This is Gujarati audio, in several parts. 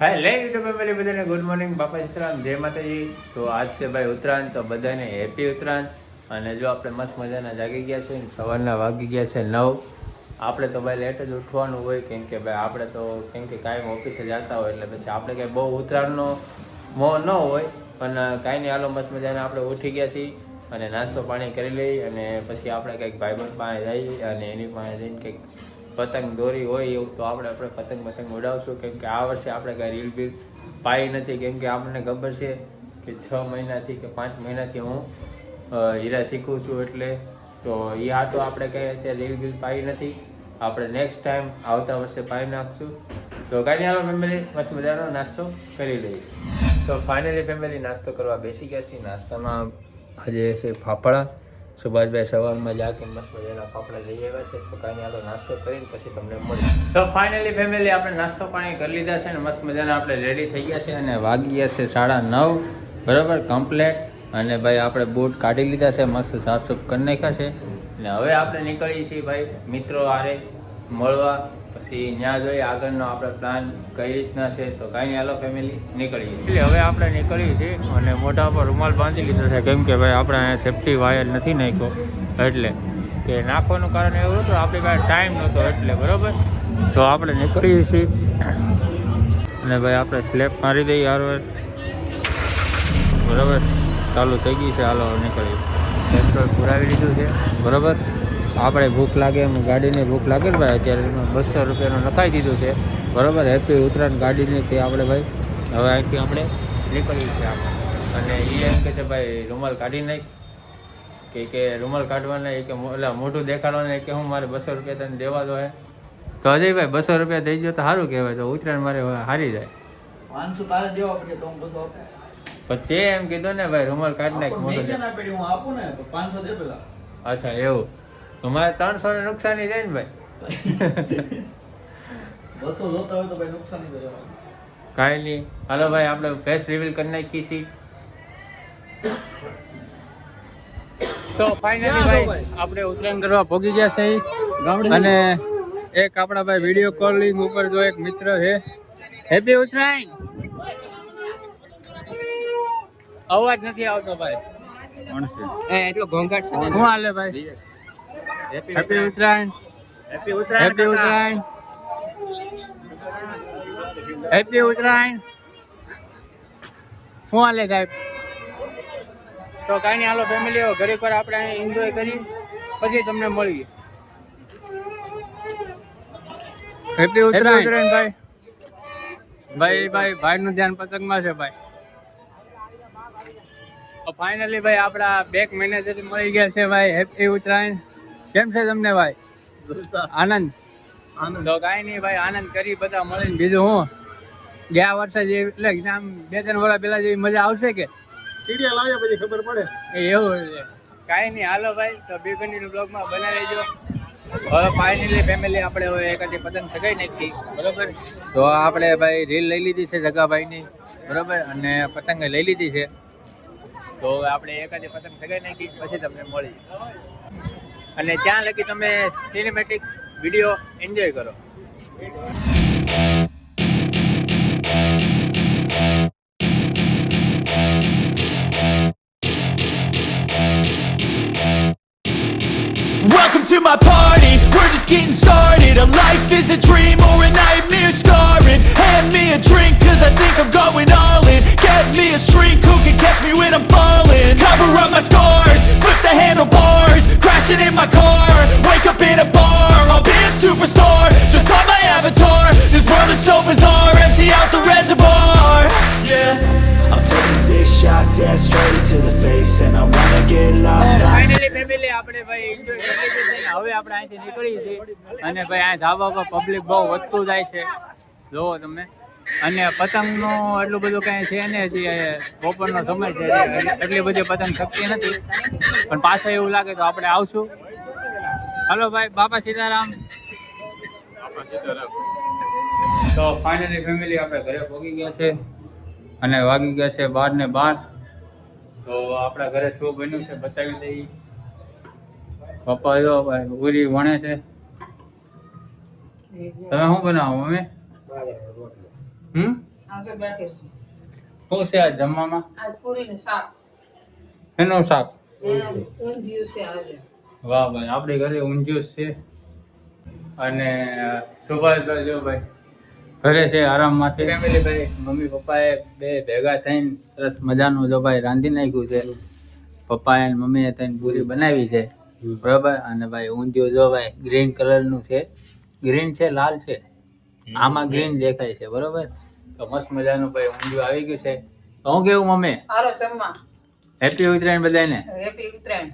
હેલો યુટ્યુબ ફેમિલી બધાને ગુડ મોર્નિંગ બાપા સીતારામ જય માતાજી. તો આજ છે ભાઈ ઉત્તરાયણ, તો બધાને હેપી ઉત્તરાયણ. અને જો આપણે મસ્ત મજાના જાગી ગયા છે ને સવારના વાગી ગયા છે 9. આપણે તો ભાઈ લેટ જ ઉઠવાનું હોય કેમ કે ભાઈ આપણે તો કેમ કે કાંઈ ઓફિસે જતા હોય એટલે પછી આપણે કંઈ બહુ ઉત્તરાયણનો મોહ ન હોય, પણ કાંઈ નહીં હાલો મસ્ત મજાના આપણે ઉઠી ગયા છીએ અને નાસ્તો પાણી કરી લઈ અને પછી આપણે કંઈક ભાઈબંધ પાસે જઈએ અને એની પાસે જઈને કંઈક પતંગ દોરી હોય એવું તો આપણે પતંગ ઉડાવશું કેમ કે આ વર્ષે આપણે કાંઈ રીલ બીલ પાઈ નથી કેમ કે આપણને ખબર છે કે 6 મહિનાથી કે 5 મહિનાથી હું હીરા શીખું છું એટલે તો એ આ તો આપણે કંઈ અત્યારે રીલ બીલ પાઈ નથી. આપણે નેક્સ્ટ ટાઈમ આવતા વર્ષે પાઈ નાખશું. તો કાંઈ નહીં હાલો ફેમિલી મસ્ત મજાનો નાસ્તો કરી લઈએ. તો ફાઇનલી ફેમિલી નાસ્તો કરવા બેસી ગયા છીએ. નાસ્તામાં આજે છે ફાફડા. સુભાષભાઈ સવારમાં જા કે મસ્ત મજાના ફાફડા લઈ આવ્યા છે. તો કાંઈ હાલો નાસ્તો કરીને પછી તમને મળીએ. તો ફાઇનલી ફેમિલી આપણે નાસ્તો પાણી કરી લીધા છે ને મસ્ત મજાના આપણે રેડી થઈ ગયા છે અને વાગી ગયા છે 9:30 બરાબર કમ્પ્લેટ. અને ભાઈ આપણે બૂટ કાઢી લીધા છે, મસ્ત સાફ સુફ કરી નાખ્યા છે અને હવે આપણે નીકળીએ છીએ ભાઈ મિત્રો આરે મળવા. પછી ત્યાં જોઈએ આગળનો આપણે પ્લાન કઈ રીતના છે. તો કાંઈ નહીં હાલો ફેમિલી નીકળીએ. એટલે હવે આપણે નીકળીએ છીએ અને મોઢા પર રૂમાલ બાંધી લીધો છે કેમ કે ભાઈ આપણે અહીંયા સેફ્ટી વાયર નથી નાખ્યો એટલે કે નાખવાનું કારણ એવું હતું આપણી પાસે ટાઈમ નહોતો એટલે બરાબર. તો આપણે નીકળીએ છીએ અને ભાઈ આપણે સ્લેપ મારી દઈએ હારવાર બરાબર. ચાલુ થઈ ગઈ છે, હાલો નીકળીએ. પેટ્રોલ પુરાવી લીધું છે બરાબર. આપણે ભૂખ લાગે એમ ગાડીને ભૂખ લાગે ને ભાઈ અત્યારે 200 રૂપિયાનું લખાઈ દીધું છે બરાબર. હેપી ઉત્તરાયણ ગાડીને તે આપણે ભાઈ હવે અહીંથી આપણે નીકળીએ છીએ આપણે. અને એ એમ કે છે ભાઈ રૂમાલ કાઢી નાખ કે રૂમાલ કાઢવાના કે એટલે મોઢું દેખાડવાના કે હું મારે 200 રૂપિયા તને દેવા દો હે. તો અજયભાઈ 200 રૂપિયા દઈ ગયો તો સારું કહેવાય, તો ઉત્તરાયણ મારે હારી જાય. 500 તારે દેવા પડે તો હું બધું આપું. પણ તે એમ કીધું ને ભાઈ રૂમાલ કાઢી નાખ મોઢું હું આપું ને તો 500 દે પેલા. અચ્છા એવું તો મારે 300 ને નુકસાની જાય ને ભાઈ. 200 જોતા હોય તો ભાઈ નુકસાની તો જવાનું. કાંઈ નહીં હાલો ભાઈ આપણે ફેસ રિવીલ કરી નાખી છીએ. તો ફાઇનલી ભાઈ આપણે ઉત્તરાયણ કરવા પહોંચી ગયા છે અને એક આપણા ભાઈ વિડીયો કોલિંગ ઉપર જો એક મિત્ર છે. હેપી ઉત્તરાયણ. અવાજ નથી આવતો ભાઈ. એટલો ઘોંઘાટ છે. શું હાલે ભાઈ? Happy Uttarayan. Happy Uttarayan. Happy Uttarayan. Happy Uttarayan. શું હાલે સાહેબ? તો કાંઈ નહીં હાલો ફેમિલી ઘરે પર આપણે એન્જોય કરી પછી તમને મળીએ. હેપી ઉત્તરાયણ ભાઈ. ભાઈનું ધ્યાન પતંગમાં છે ભાઈ. તો ફાઇનલી ભાઈ આપણા બેક મેનેજર મળી ગયા છે ભાઈ. હેપી ઉત્તરાયણ. કેમ છે તમને ભાઈ? આનંદ. તો કાંઈ નહીં ભાઈ આનંદ કરી બધા મળીને બીજું હું ગયા વર્ષે જે એટલે આમ 2-3 વર્ષ પહેલા જેવી મજા આવશે કે સીડીયા લાવ્યા પછી ખબર પડે. એવું છે. કાંઈ નહીં હાલો ભાઈ તો બી કન્ટિન્યુ બ્લોગમાં બનાવી લેજો. હવે ફાઇનલી ફેમિલી આપણે હવે એકાદી પતંગ સગાઈ નાખી બરોબર. તો આપણે ભાઈ રીલ લઈ લીધી છે જગાભાઈની બરોબર અને પતંગ લઈ લીધી છે. તો હવે આપણે એકાદી પતંગ સગાઈ નાખી પછી તમને મળી અને ત્યાં લગી તમે સિનેમેટિક વિડીયો એન્જોય કરો. Welcome to my party, we're just getting started. A life is a dream or a nightmare scarring. Hand me a drink cause I think I'm going all in. Get me a shrink who can catch me when I'm falling. Cover up my scars, flip the handlebars. Crashing in my car, wake up in a bar. I'll be a superstar, just on my avatar. This world is so bizarre, empty out the reservoir. Yeah, I'm taking 6 shots, yeah, straight to the face. And I wanna get lost. Finally family આપણે ભાઈ એન્જોય કરી લીધું છે ને હવે આપણે અહીંથી નીકળી છીએ અને ભાઈ આ ધાબા પર પબ્લિક બહુ વધતું જાય છે જોવો તમે. અને પતંગનો એટલું બધું કાંઈ છે ને હજી બપોરનો સમય છે એટલી બધી પતંગ શક્તિ નથી પણ પાછા એવું લાગે તો આપણે આવશું. હલો ભાઈ બાપા સીતારામ. તો ફાઇનલી ફેમિલી આપણે ઘરે પહોંચી ગયા છે અને વાગી ગયા છે 12:12. તો આપણા ઘરે શું બન્યું છે બતાવી દઈએ. પપ્પા જો ભાઈ પૂરી વણે છે. તમે શું બનાવો મમ્મી? આજે બેઠી છું. શું છે આ જમવામાં? આજ પૂરીનું શાક. એનું શાક. ઊંધિયું છે આજે. વાહ ભાઈ, આપણી ઘરે ઊંધિયું છે. અને સુભાષભાઈ જો ભાઈ ઘરે છે આરામ માટે. ફેમિલી ભાઈ મમ્મી પપ્પાએ બે ભેગા થઈને સરસ મજાનું જો ભાઈ રાંધી નાખ્યું છે. પપ્પાએ અને મમ્મીએ થઈને પૂરી બનાવી છે બરાબર. અને ભાઈ ઊંધિયું જો ભાઈ ગ્રીન કલરનું છે. ગ્રીન છે લાલ છે, આમાં ગ્રીન દેખાય છે બરોબર. તો મસ્ત મજાનું ભાઈ ઊંધિયું આવી ગયું છે. તો હું કેવું મમ્મી? હાલો જમવા. હેપી ઉત્તરાયણ બધાને. હેપી ઉત્તરાયણ.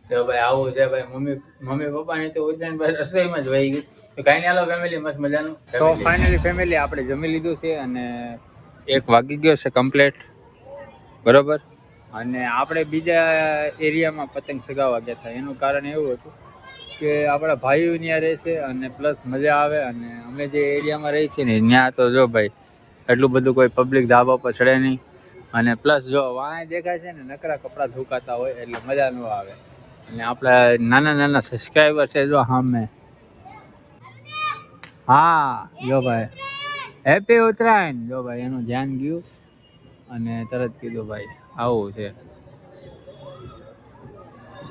તો ભાઈ આવું છે ભાઈ મમ્મી પપ્પાની તો ઉત્તરાયણ ભાઈ રસોઈમાં જ વહી ગયું. તો કાંઈ નહીં, હાલો ફેમિલી મસ્ત મજાનું. તો ફાઇનલી ફેમિલી આપણે જમી લીધું છે અને 1 વાગી ગયો છે કમ્પ્લીટ બરોબર. અને આપણે બીજા એરિયામાં પતંગ ચગાવવા ગયા હતા. એનું કારણ એવું હતું કે આપણા ભાઈઓ ત્યાં રહે છે અને પ્લસ મજા આવે. અને અમે જે એરિયામાં રહી છીએ ને ત્યાં તો જો ભાઈ એટલું બધું કોઈ પબ્લિક ધાબા પર ચડે નહીં. અને પ્લસ જો વાંય દેખાય છે ને નકરા કપડાં ધોકાતા હોય એટલે મજા ન આવે. અને આપણા નાના નાના સબસ્ક્રાઈબર છે જો સામે. હા જો ભાઈ હેપી ઉત્તરાયણ. જો ભાઈ એનું ધ્યાન ગયું અને તરત કીધું ભાઈ આવું છે.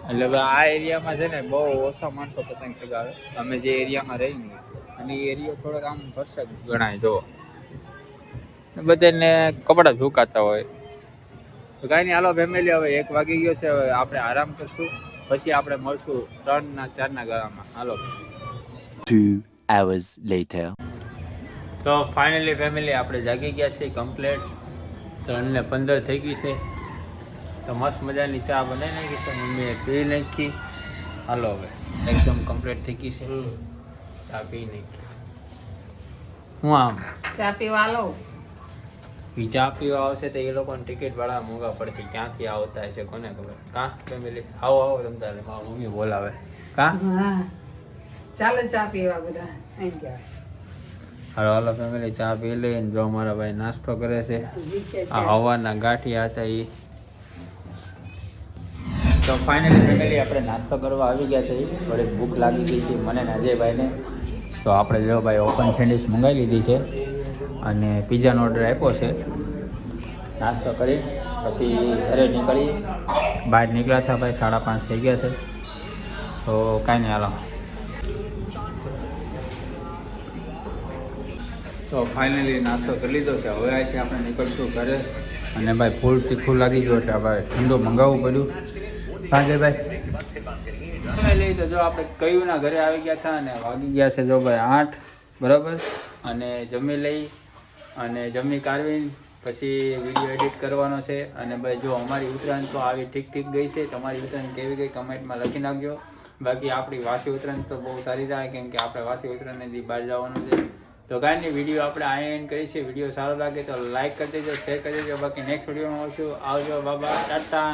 એટલે ભાઈ આ એરિયામાં છે ને બહુ ઓછા માણસો પતંગ ચગાવે. અમે જે એરિયામાં રહીએ અને એ એરિયા થોડોક આમ ભરસક ગણાય. જો બધાને કપડાં ધોકાતા હોય. તો કાંઈ નહીં, હાલો ફેમિલી હવે 1 વાગી ગયો છે. હવે આપણે આરામ કરશું, પછી આપણે મળશું 3-4 ગાળામાં. હાલો. 2 hours later. તો ફાઇનલી ફેમિલી આપણે જાગી ગયા છીએ કમ્પ્લેટ. 3:15 થઈ ગઈ છે. તો મસ્ત મજાની ચા બનાવી નાખી છે, મમ્મીએ પી નાખી. હાલો હવે એકદમ કમ્પ્લીટ થઈ ગઈ છે. ચા પી નાખી. હું આમ ચા પીવા લો. ઈ ચા પીવા આવશે તો એ લોકોને ટિકિટ વાળા મોંઘા પડશે. ક્યાંથી આવતા હશે કોને ખબર. કાં ફેમિલી આવો આવો તમ તારે. મારા મમ્મી બોલાવે. કાં હા ચાલો ચા પીવા બધા. અહીં ગયા. હાલો હાલો ફેમિલી ચા પી લઈને જો મારા ભાઈ નાસ્તો કરે છે. આ હવાના ગાંઠિયા હતા એ. તો ફાઇનલી ફેમિલી આપણે નાસ્તો કરવા આવી ગયા છે. થોડીક ભૂખ લાગી ગઈ છે મને ને અજયભાઈને. તો આપણે જો ભાઈ ઓપન સેન્ડવિચ મંગાવી લીધી છે અને પિઝાનો ઓર્ડર આપ્યો છે. નાસ્તો કરી પછી ઘરે નીકળી. બહાર નીકળ્યા છે ભાઈ 5:30 થઈ ગયા છે. તો કાંઈ નહીં, હાલો. તો ફાઇનલી નાસ્તો કરી લીધો છે. હવે અહીંથી આપણે નીકળશું ઘરે. અને ભાઈ ફૂલ તીખું લાગી ગયું એટલે ભાઈ ઠંડુ મંગાવવું પડ્યું. સાંજે ભાઈ તો જો આપણે કયુંના ઘરે આવી ગયા હતા અને વાગી ગયા છે જો ભાઈ 8 બરાબર. અને જમી લઈ અને જમી કાઢવીને પછી વિડીયો એડિટ કરવાનો છે. અને ભાઈ જો અમારી ઉત્તરાયણ તો આવી ઠીક ગઈ છે. તમારી ઉત્તરાયણ કેવી ગઈ કમેન્ટમાં લખી નાખજો. બાકી આપણી વાસી ઉત્તરાયણ તો બહુ સારી થાય કેમ કે આપણે વાસી ઉત્તરાયણથી બહાર જવાનું છે. તો કાંઈ નહીં, વિડીયો આપણે અહીંયા એન્ડ કરી છે. વિડીયો સારો લાગે તો લાઈક કરી દેજો, શેર કરી દેજો. બાકી નેક્સ્ટ વિડીયોમાં આવશું. આવજો, બાબા, ટાટા.